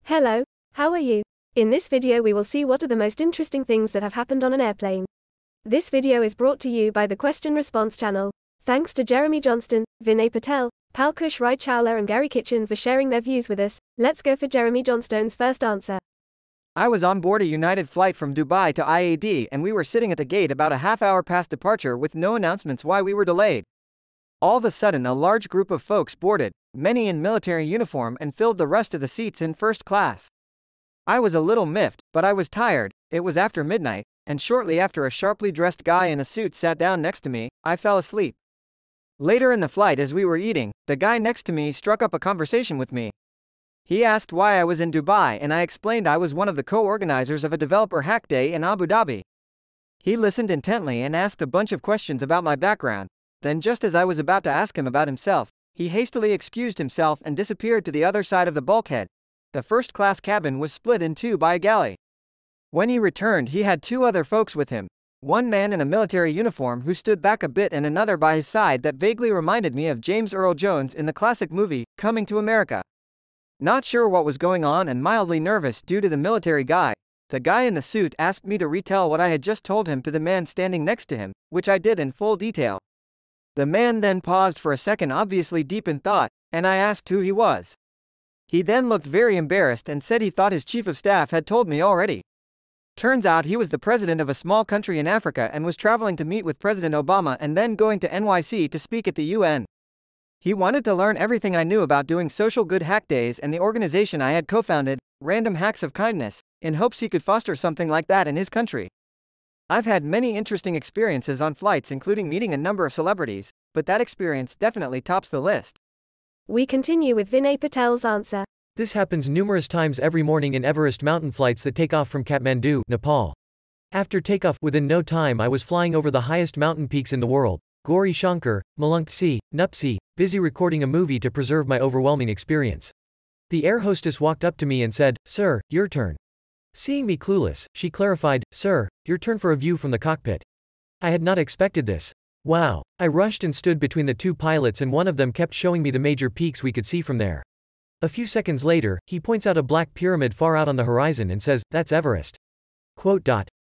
Hello, how are you? In this video we will see what are the most interesting things that have happened on an airplane. This video is brought to you by the Question Response channel. Thanks to Jeremy Johnston, Vinay Patel, Kush Rai and Gary Kitchen for sharing their views with us. Let's go for Jeremy Johnston's first answer. I was on board a United flight from Dubai to IAD and we were sitting at the gate about a half hour past departure with no announcements why we were delayed. All of a sudden a large group of folks boarded, many in military uniform, and filled the rest of the seats in first class. I was a little miffed, but I was tired. It was after midnight, and shortly after a sharply dressed guy in a suit sat down next to me, I fell asleep. Later in the flight as we were eating, the guy next to me struck up a conversation with me. He asked why I was in Dubai and I explained I was one of the co-organizers of a developer hack day in Abu Dhabi. He listened intently and asked a bunch of questions about my background. Then just as I was about to ask him about himself, he hastily excused himself and disappeared to the other side of the bulkhead. The first-class cabin was split in two by a galley. When he returned he had two other folks with him, one man in a military uniform who stood back a bit and another by his side that vaguely reminded me of James Earl Jones in the classic movie, Coming to America. Not sure what was going on and mildly nervous due to the military guy, the guy in the suit asked me to retell what I had just told him to the man standing next to him, which I did in full detail. The man then paused for a second, obviously deep in thought, and I asked who he was. He then looked very embarrassed and said he thought his chief of staff had told me already. Turns out he was the president of a small country in Africa and was traveling to meet with President Obama and then going to NYC to speak at the UN. He wanted to learn everything I knew about doing social good hack days and the organization I had co-founded, Random Hacks of Kindness, in hopes he could foster something like that in his country. I've had many interesting experiences on flights, including meeting a number of celebrities, but that experience definitely tops the list. We continue with Vinay Patel's answer. This happens numerous times every morning in Everest mountain flights that take off from Kathmandu, Nepal. After takeoff, within no time I was flying over the highest mountain peaks in the world, Gauri Shankar, Malungtse, Nuptse, busy recording a movie to preserve my overwhelming experience. The air hostess walked up to me and said, "Sir, your turn." Seeing me clueless, she clarified, "Sir, your turn for a view from the cockpit." I had not expected this. Wow. I rushed and stood between the two pilots and one of them kept showing me the major peaks we could see from there. A few seconds later, he points out a black pyramid far out on the horizon and says, "That's Everest."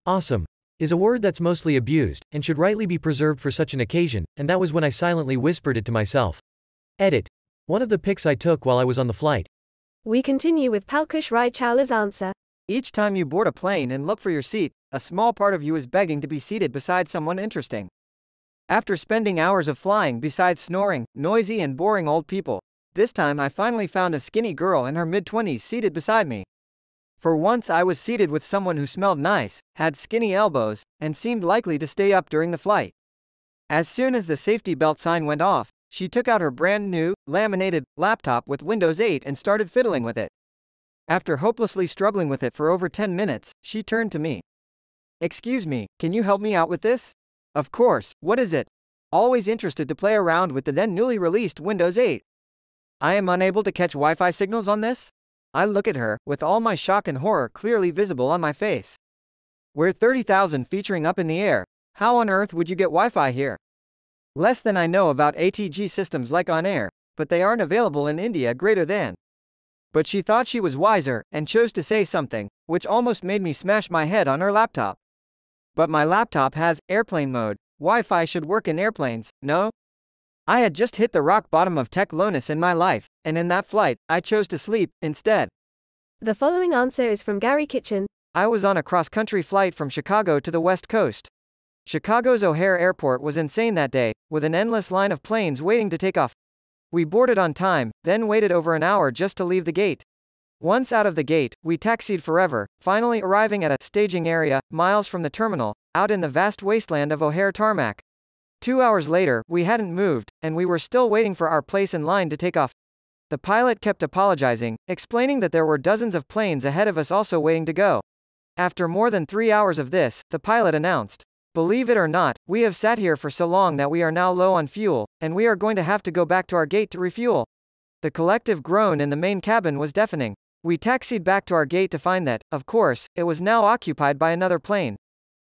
Awesome is a word that's mostly abused, and should rightly be preserved for such an occasion, and that was when I silently whispered it to myself. Edit. One of the pics I took while I was on the flight. We continue with Kush Rai's answer. Each time you board a plane and look for your seat, a small part of you is begging to be seated beside someone interesting. After spending hours of flying beside snoring, noisy and boring old people, this time I finally found a skinny girl in her mid-20s seated beside me. For once I was seated with someone who smelled nice, had skinny elbows, and seemed likely to stay up during the flight. As soon as the safety belt sign went off, she took out her brand new, laminated laptop with Windows 8 and started fiddling with it. After hopelessly struggling with it for over 10 minutes, she turned to me. "Excuse me, can you help me out with this?" "Of course, what is it?" Always interested to play around with the then newly released Windows 8. "I am unable to catch Wi-Fi signals on this?" I look at her, with all my shock and horror clearly visible on my face. "We're 30,000 featuring up in the air. How on earth would you get Wi-Fi here?" Less than I know about ATG systems like On Air, but they aren't available in India greater than. But she thought she was wiser, and chose to say something, which almost made me smash my head on her laptop. "But my laptop has airplane mode. Wi-Fi should work in airplanes, no?" I had just hit the rock bottom of tech lowness in my life, and in that flight, I chose to sleep, instead. The following answer is from Gary Kitchen. I was on a cross-country flight from Chicago to the West Coast. Chicago's O'Hare Airport was insane that day, with an endless line of planes waiting to take off. We boarded on time, then waited over an hour just to leave the gate. Once out of the gate, we taxied forever, finally arriving at a staging area, miles from the terminal, out in the vast wasteland of O'Hare tarmac. 2 hours later, we hadn't moved, and we were still waiting for our place in line to take off. The pilot kept apologizing, explaining that there were dozens of planes ahead of us also waiting to go. After more than 3 hours of this, the pilot announced, "Believe it or not, we have sat here for so long that we are now low on fuel, and we are going to have to go back to our gate to refuel." The collective groan in the main cabin was deafening. We taxied back to our gate to find that, of course, it was now occupied by another plane.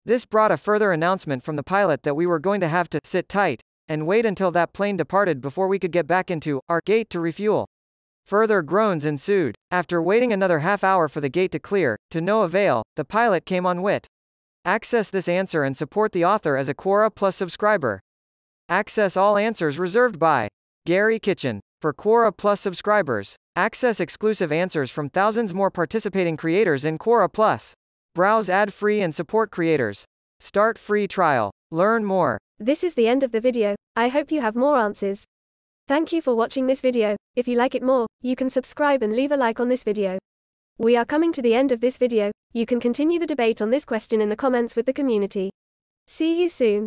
This brought a further announcement from the pilot that we were going to have to sit tight and wait until that plane departed before we could get back into our gate to refuel. Further groans ensued. After waiting another half hour for the gate to clear, to no avail, the pilot came on wit. Access this answer and support the author as a Quora Plus subscriber. Access all answers reserved by Gary Kitchen. For Quora Plus subscribers, access exclusive answers from thousands more participating creators in Quora Plus. Browse ad-free and support creators. Start free trial. Learn more. This is the end of the video. I hope you have more answers. Thank you for watching this video. If you like it more, you can subscribe and leave a like on this video. We are coming to the end of this video. You can continue the debate on this question in the comments with the community. See you soon.